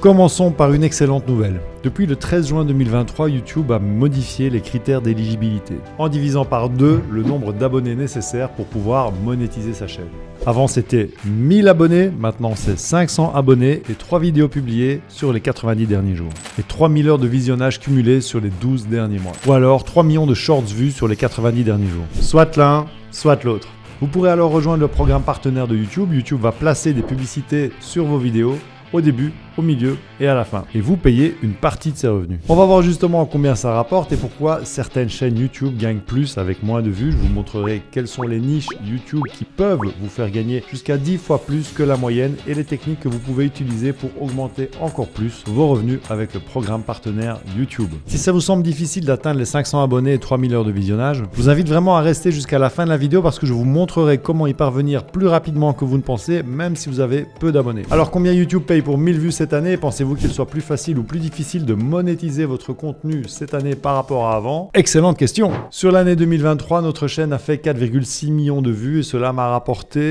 Commençons par une excellente nouvelle. Depuis le 13 juin 2023, YouTube a modifié les critères d'éligibilité, en divisant par 2 le nombre d'abonnés nécessaires pour pouvoir monétiser sa chaîne. Avant c'était 1000 abonnés, maintenant c'est 500 abonnés et 3 vidéos publiées sur les 90 derniers jours. Et 3000 heures de visionnage cumulées sur les 12 derniers mois. Ou alors 3 millions de shorts vus sur les 90 derniers jours. Soit l'un, soit l'autre. Vous pourrez alors rejoindre le programme partenaire de YouTube. YouTube va placer des publicités sur vos vidéos au début, au milieu et à la fin. Et vous payez une partie de ces revenus. On va voir justement combien ça rapporte et pourquoi certaines chaînes YouTube gagnent plus avec moins de vues. Je vous montrerai quelles sont les niches YouTube qui peuvent vous faire gagner jusqu'à 10 fois plus que la moyenne et les techniques que vous pouvez utiliser pour augmenter encore plus vos revenus avec le programme partenaire YouTube. Si ça vous semble difficile d'atteindre les 500 abonnés et 3000 heures de visionnage, je vous invite vraiment à rester jusqu'à la fin de la vidéo parce que je vous montrerai comment y parvenir plus rapidement que vous ne pensez, même si vous avez peu d'abonnés. Alors combien YouTube paye pour 1000 vues cette année? Pensez-vous qu'il soit plus facile ou plus difficile de monétiser votre contenu cette année par rapport à avant? Excellente question! Sur l'année 2023, notre chaîne a fait 4,6 millions de vues et cela m'a rapporté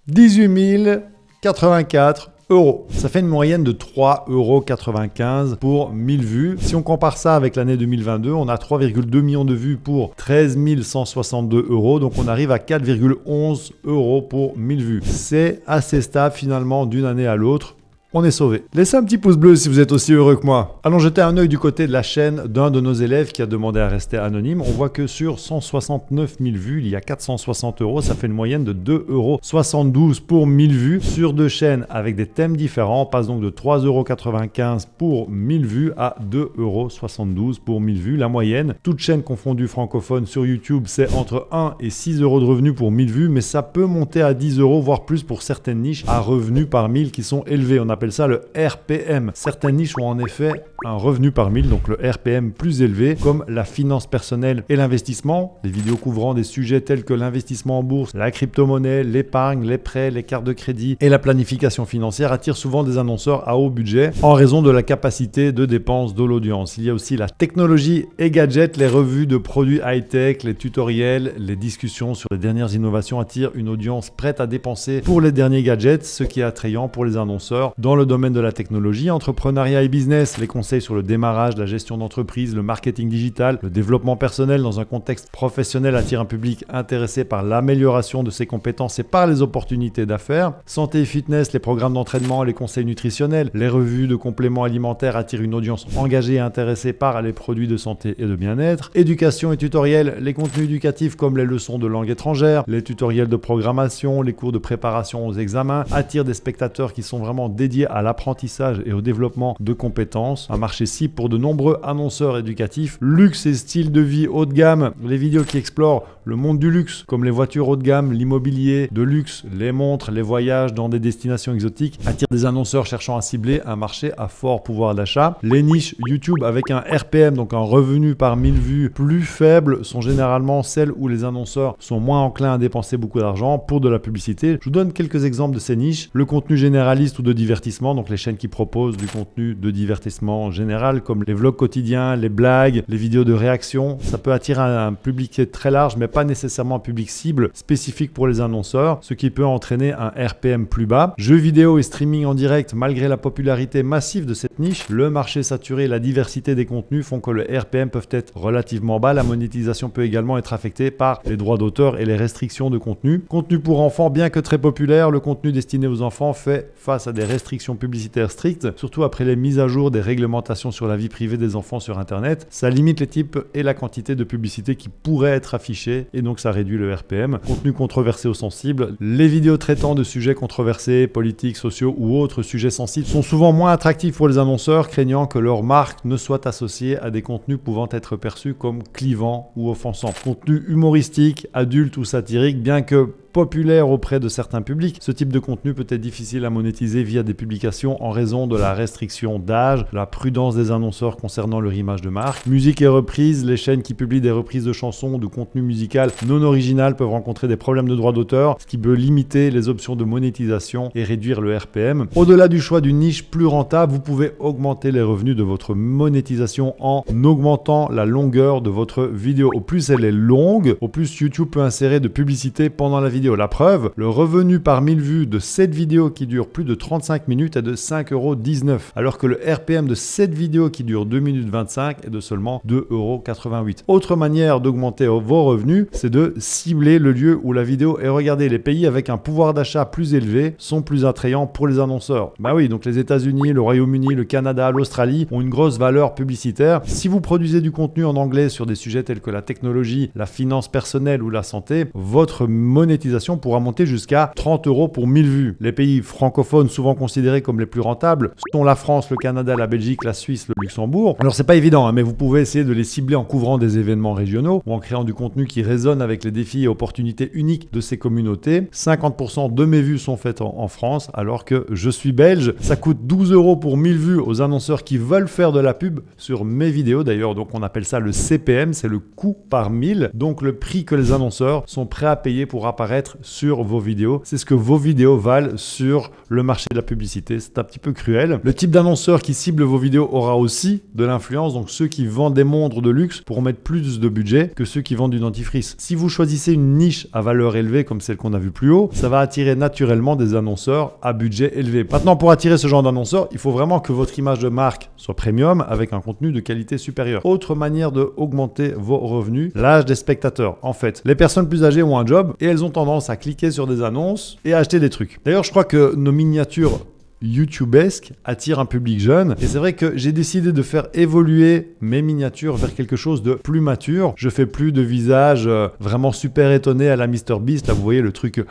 18 084 €. Ça fait une moyenne de 3,95 € pour 1000 vues. Si on compare ça avec l'année 2022, on a 3,2 millions de vues pour 13 162 €. Donc on arrive à 4,11 € pour 1000 vues. C'est assez stable finalement d'une année à l'autre. On est sauvé. Laissez un petit pouce bleu si vous êtes aussi heureux que moi. Allons jeter un œil du côté de la chaîne d'un de nos élèves qui a demandé à rester anonyme. On voit que sur 169 000 vues, il y a 460 €. Ça fait une moyenne de 2,72 € pour 1000 vues. Sur 2 chaînes avec des thèmes différents, on passe donc de 3,95 € pour 1000 vues à 2,72 € pour 1000 vues. La moyenne, toute chaîne confondue francophone sur YouTube, c'est entre 1 et 6 € de revenus pour 1000 vues, mais ça peut monter à 10 €, voire plus pour certaines niches à revenus par 1000 qui sont élevés. On appelle ça le RPM. Certaines niches ont en effet un revenu par 1000, donc le RPM plus élevé, comme la finance personnelle et l'investissement. Les vidéos couvrant des sujets tels que l'investissement en bourse, la crypto-monnaie, l'épargne, les prêts, les cartes de crédit et la planification financière attirent souvent des annonceurs à haut budget en raison de la capacité de dépense de l'audience. Il y a aussi la technologie et gadgets, les revues de produits high-tech, les tutoriels, les discussions sur les dernières innovations attirent une audience prête à dépenser pour les derniers gadgets, ce qui est attrayant pour les annonceurs. Dans le domaine de la technologie, entrepreneuriat et business, les conseils sur le démarrage, la gestion d'entreprise, le marketing digital, le développement personnel dans un contexte professionnel attirent un public intéressé par l'amélioration de ses compétences et par les opportunités d'affaires. Santé et fitness, les programmes d'entraînement, les conseils nutritionnels, les revues de compléments alimentaires attirent une audience engagée et intéressée par les produits de santé et de bien-être. Éducation et tutoriels, les contenus éducatifs comme les leçons de langue étrangère, les tutoriels de programmation, les cours de préparation aux examens attirent des spectateurs qui sont vraiment dédiés à l'apprentissage et au développement de compétences. Un marché cible pour de nombreux annonceurs éducatifs. Luxe et style de vie haut de gamme, les vidéos qui explorent le monde du luxe, comme les voitures haut de gamme, l'immobilier de luxe, les montres, les voyages dans des destinations exotiques, attirent des annonceurs cherchant à cibler un marché à fort pouvoir d'achat. Les niches YouTube avec un RPM, donc un revenu par 1000 vues plus faible, sont généralement celles où les annonceurs sont moins enclins à dépenser beaucoup d'argent pour de la publicité. Je vous donne quelques exemples de ces niches. Le contenu généraliste ou de divertissement, donc les chaînes qui proposent du contenu de divertissement général comme les vlogs quotidiens, les blagues, les vidéos de réaction. Ça peut attirer un public qui est très large mais pas nécessairement un public cible spécifique pour les annonceurs, ce qui peut entraîner un RPM plus bas. Jeux vidéo et streaming en direct, malgré la popularité massive de cette niche, le marché saturé et la diversité des contenus font que le RPM peuvent être relativement bas. La monétisation peut également être affectée par les droits d'auteur et les restrictions de contenu. Contenu pour enfants, bien que très populaire, le contenu destiné aux enfants fait face à des restrictions publicitaires strictes, surtout après les mises à jour des réglementations sur la vie privée des enfants sur Internet. Ça limite les types et la quantité de publicité qui pourraient être affichées et donc ça réduit le RPM. Contenu controversé ou sensible, les vidéos traitant de sujets controversés, politiques, sociaux ou autres sujets sensibles sont souvent moins attractifs pour les annonceurs, craignant que leur marque ne soit associée à des contenus pouvant être perçus comme clivants ou offensants. Contenu humoristique, adulte ou satirique, bien que populaire auprès de certains publics. Ce type de contenu peut être difficile à monétiser via des publications en raison de la restriction d'âge, de la prudence des annonceurs concernant leur image de marque. Musique et reprises, les chaînes qui publient des reprises de chansons ou de contenu musical non original peuvent rencontrer des problèmes de droits d'auteur, ce qui peut limiter les options de monétisation et réduire le RPM. Au-delà du choix d'une niche plus rentable, vous pouvez augmenter les revenus de votre monétisation en augmentant la longueur de votre vidéo. Au plus elle est longue, au plus YouTube peut insérer de publicité pendant la vidéo. vidéo. La preuve, le revenu par 1000 vues de cette vidéo qui dure plus de 35 minutes est de 5,19 €, alors que le RPM de cette vidéo qui dure 2 minutes 25 est de seulement 2,88 €. Autre manière d'augmenter vos revenus, c'est de cibler le lieu où la vidéo est regardée. Les pays avec un pouvoir d'achat plus élevé sont plus attrayants pour les annonceurs. Bah oui, donc les États-Unis, le Royaume-Uni, le Canada, l'Australie ont une grosse valeur publicitaire. Si vous produisez du contenu en anglais sur des sujets tels que la technologie, la finance personnelle ou la santé, votre monétisation pourra monter jusqu'à 30 € pour 1000 vues. Les pays francophones, souvent considérés comme les plus rentables, sont la France, le Canada, la Belgique, la Suisse, le Luxembourg. Alors c'est pas évident, mais vous pouvez essayer de les cibler en couvrant des événements régionaux ou en créant du contenu qui résonne avec les défis et opportunités uniques de ces communautés. 50% de mes vues sont faites en France, alors que je suis belge. Ça coûte 12 € pour 1000 vues aux annonceurs qui veulent faire de la pub sur mes vidéos. D'ailleurs, donc on appelle ça le CPM, c'est le coût par 1000. Donc le prix que les annonceurs sont prêts à payer pour apparaître sur vos vidéos. C'est ce que vos vidéos valent sur le marché de la publicité. C'est un petit peu cruel. Le type d'annonceur qui cible vos vidéos aura aussi de l'influence. Donc ceux qui vendent des montres de luxe pourront mettre plus de budget que ceux qui vendent du dentifrice. Si vous choisissez une niche à valeur élevée comme celle qu'on a vue plus haut, ça va attirer naturellement des annonceurs à budget élevé. Maintenant, pour attirer ce genre d'annonceurs, il faut vraiment que votre image de marque soit premium avec un contenu de qualité supérieure. Autre manière d'augmenter vos revenus, l'âge des spectateurs. En fait, les personnes plus âgées ont un job et elles ont tendance à cliquer sur des annonces et à acheter des trucs. D'ailleurs, je crois que nos miniatures YouTubesque attire un public jeune et c'est vrai que j'ai décidé de faire évoluer mes miniatures vers quelque chose de plus mature. Je fais plus de visage vraiment super étonné à la MrBeast. Là vous voyez le truc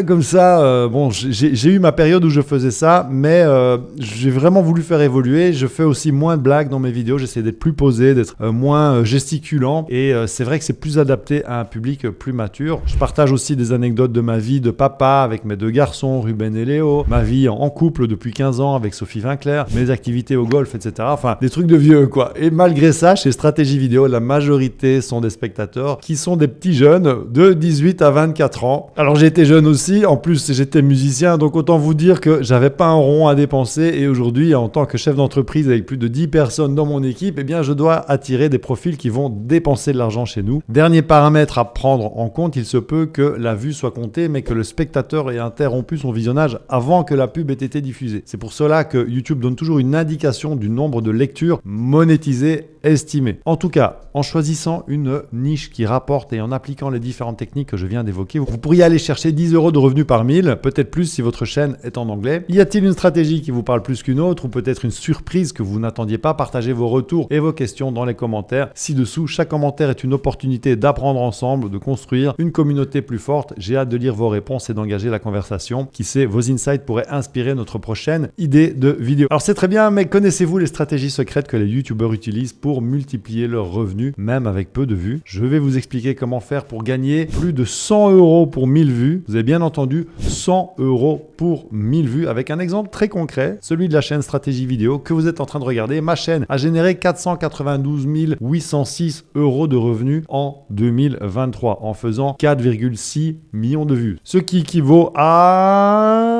comme ça. Bon, j'ai eu ma période où je faisais ça, mais j'ai vraiment voulu faire évoluer. Je fais aussi moins de blagues dans mes vidéos. J'essaie d'être plus posé, d'être moins gesticulant et c'est vrai que c'est plus adapté à un public plus mature. Je partage aussi des anecdotes de ma vie de papa avec mes 2 garçons, Ruben et Léo, ma vie en couple depuis 15 ans avec Sophie Vinclair, mes activités au golf, etc. Enfin, des trucs de vieux, quoi. Et malgré ça, chez Stratégie Vidéo, la majorité sont des spectateurs qui sont des petits jeunes de 18 à 24 ans. Alors, j'ai été jeune aussi. En plus, j'étais musicien. Donc, autant vous dire que j'avais pas un rond à dépenser. Et aujourd'hui, en tant que chef d'entreprise avec plus de 10 personnes dans mon équipe, eh bien, je dois attirer des profils qui vont dépenser de l'argent chez nous. Dernier paramètre à prendre en compte, il se peut que la vue soit comptée, mais que le spectateur ait interrompu son visionnage avant que la pub ait été diffusée. C'est pour cela que YouTube donne toujours une indication du nombre de lectures monétisées estimées. En tout cas, en choisissant une niche qui rapporte et en appliquant les différentes techniques que je viens d'évoquer, vous pourriez aller chercher 10 € de revenus par 1000, peut-être plus si votre chaîne est en anglais. Y a-t-il une stratégie qui vous parle plus qu'une autre ou peut-être une surprise que vous n'attendiez pas? Partagez vos retours et vos questions dans les commentaires ci-dessous. Chaque commentaire est une opportunité d'apprendre ensemble, de construire une communauté plus forte. J'ai hâte de lire vos réponses et d'engager la conversation. Qui sait, vos insights pourraient inspirer notre prochaine idée de vidéo. Alors c'est très bien, mais connaissez-vous les stratégies secrètes que les youtubeurs utilisent pour multiplier leurs revenus, même avec peu de vues? Je vais vous expliquer comment faire pour gagner plus de 100 € pour 1000 vues. Vous avez bien entendu, 100 € pour 1000 vues, avec un exemple très concret, celui de la chaîne Stratégie Vidéo que vous êtes en train de regarder. Ma chaîne a généré 492 806 € de revenus en 2023 en faisant 4,6 millions de vues, ce qui équivaut à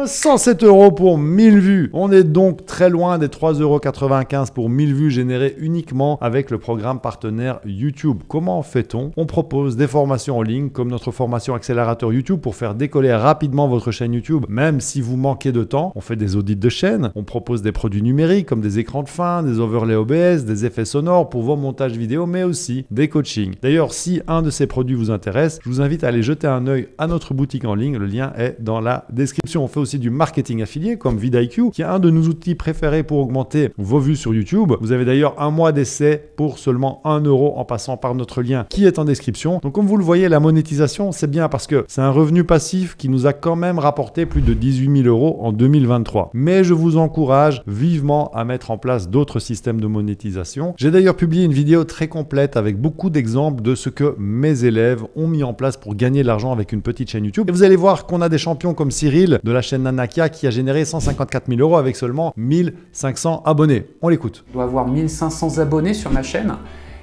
107 € pour 1000 vues. On est donc très loin des 3,95 € pour 1000 vues générées uniquement avec le programme partenaire YouTube. Comment fait-on? On propose des formations en ligne comme notre formation accélérateur YouTube pour faire décoller rapidement votre chaîne YouTube, même si vous manquez de temps. On fait des audits de chaîne. On propose des produits numériques comme des écrans de fin, des overlays OBS, des effets sonores pour vos montages vidéo, mais aussi des coachings. D'ailleurs, si un de ces produits vous intéresse, je vous invite à aller jeter un œil à notre boutique en ligne. Le lien est dans la description. On fait aussi du marketing affilié comme vidIQ, qui est un de nos outils préférés pour augmenter vos vues sur YouTube. Vous avez d'ailleurs un mois d'essai pour seulement 1 € en passant par notre lien qui est en description. Donc comme vous le voyez, la monétisation, c'est bien parce que c'est un revenu passif qui nous a quand même rapporté plus de 18 000 € en 2023. Mais je vous encourage vivement à mettre en place d'autres systèmes de monétisation. J'ai d'ailleurs publié une vidéo très complète avec beaucoup d'exemples de ce que mes élèves ont mis en place pour gagner de l'argent avec une petite chaîne YouTube. Et vous allez voir qu'on a des champions comme Cyril de la chaîne Nanakia qui a généré 154 000 € avec seulement 1500 abonnés. On l'écoute. Je dois avoir 1500 abonnés sur ma chaîne.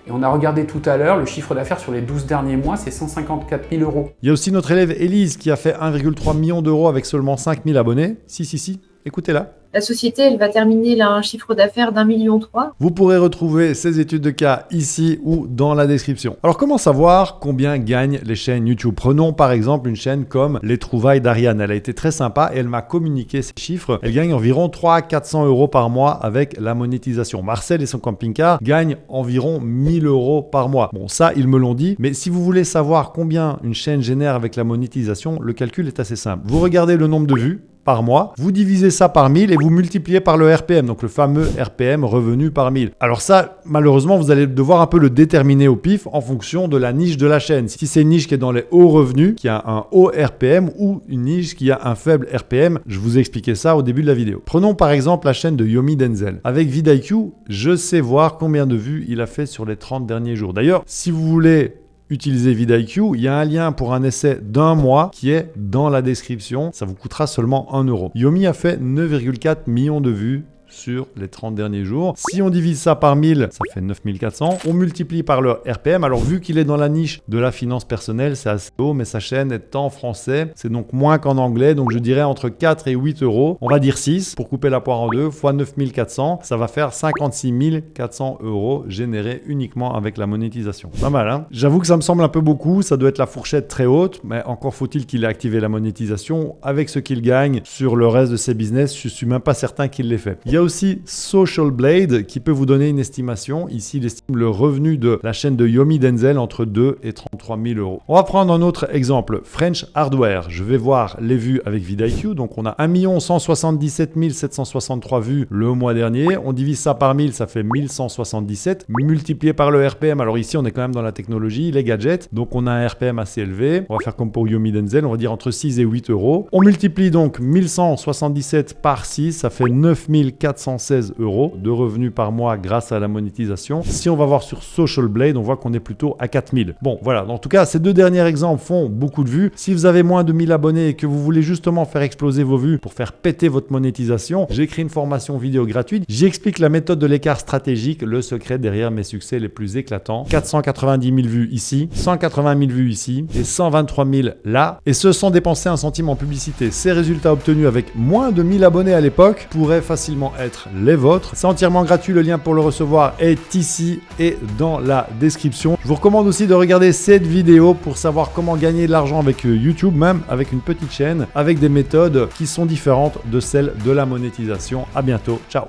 Et on a regardé tout à l'heure, le chiffre d'affaires sur les 12 derniers mois, c'est 154 000 €. Il y a aussi notre élève Élise qui a fait 1,3 million d'euros avec seulement 5000 abonnés. Si, écoutez-la. La société, elle va terminer là, un chiffre d'affaires d'1,3 million. Vous pourrez retrouver ces études de cas ici ou dans la description. Alors comment savoir combien gagnent les chaînes YouTube? Prenons par exemple une chaîne comme Les Trouvailles d'Ariane. Elle a été très sympa et elle m'a communiqué ces chiffres. Elle gagne environ 300 à 400 euros par mois avec la monétisation. Marcel et son camping-car gagnent environ 1000 euros par mois. Bon, ça, ils me l'ont dit. Mais si vous voulez savoir combien une chaîne génère avec la monétisation, le calcul est assez simple. Vous regardez le nombre de vues par mois, vous divisez ça par 1000 et vous multipliez par le RPM, donc le fameux RPM revenu par 1000. Alors ça, malheureusement, vous allez devoir un peu le déterminer au pif en fonction de la niche de la chaîne. Si c'est une niche qui est dans les hauts revenus, qui a un haut RPM, ou une niche qui a un faible RPM, je vous ai expliqué ça au début de la vidéo. Prenons par exemple la chaîne de Yomi Denzel. Avec vidIQ, je sais voir combien de vues il a fait sur les 30 derniers jours. D'ailleurs, si vous voulez utilisez vidIQ, il y a un lien pour un essai d'1 mois qui est dans la description. Ça vous coûtera seulement 1 euro. Yomi a fait 9,4 millions de vues sur les 30 derniers jours. Si on divise ça par 1000, ça fait 9400. On multiplie par le RPM. Alors vu qu'il est dans la niche de la finance personnelle, c'est assez haut, mais sa chaîne est en français. C'est donc moins qu'en anglais. Donc je dirais entre 4 et 8 euros. On va dire 6 pour couper la poire en deux, fois 9400. Ça va faire 56 400 euros générés uniquement avec la monétisation. Pas mal, hein? J'avoue que ça me semble un peu beaucoup. Ça doit être la fourchette très haute, mais encore faut-il qu'il ait activé la monétisation. Avec ce qu'il gagne sur le reste de ses business, je suis même pas certain qu'il l'ait fait. Il y a aussi Social Blade qui peut vous donner une estimation. Ici, il estime le revenu de la chaîne de Yomi Denzel entre 2 et 33 000 euros. On va prendre un autre exemple, French Hardware. Je vais voir les vues avec vidIQ. Donc, on a 1 177 763 vues le mois dernier. On divise ça par 1000, ça fait 1177. Multiplié par le RPM. Alors ici, on est quand même dans la technologie, les gadgets. Donc, on a un RPM assez élevé. On va faire comme pour Yomi Denzel. On va dire entre 6 et 8 euros. On multiplie donc 1177 par 6. Ça fait 9416 euros de revenus par mois grâce à la monétisation. Si on va voir sur Social Blade, on voit qu'on est plutôt à 4000. Bon, voilà. En tout cas, ces deux derniers exemples font beaucoup de vues. Si vous avez moins de 1000 abonnés et que vous voulez justement faire exploser vos vues pour faire péter votre monétisation, j'ai créé une formation vidéo gratuite. J'y explique la méthode de l'écart stratégique, le secret derrière mes succès les plus éclatants. 490 000 vues ici, 180 000 vues ici et 123 000 là. Et ce sans dépenser un centime en publicité. Ces résultats obtenus avec moins de 1000 abonnés à l'époque pourraient facilement être les vôtres. C'est entièrement gratuit, le lien pour le recevoir est ici et dans la description. Je vous recommande aussi de regarder cette vidéo pour savoir comment gagner de l'argent avec YouTube, même avec une petite chaîne, avec des méthodes qui sont différentes de celles de la monétisation. À bientôt, ciao.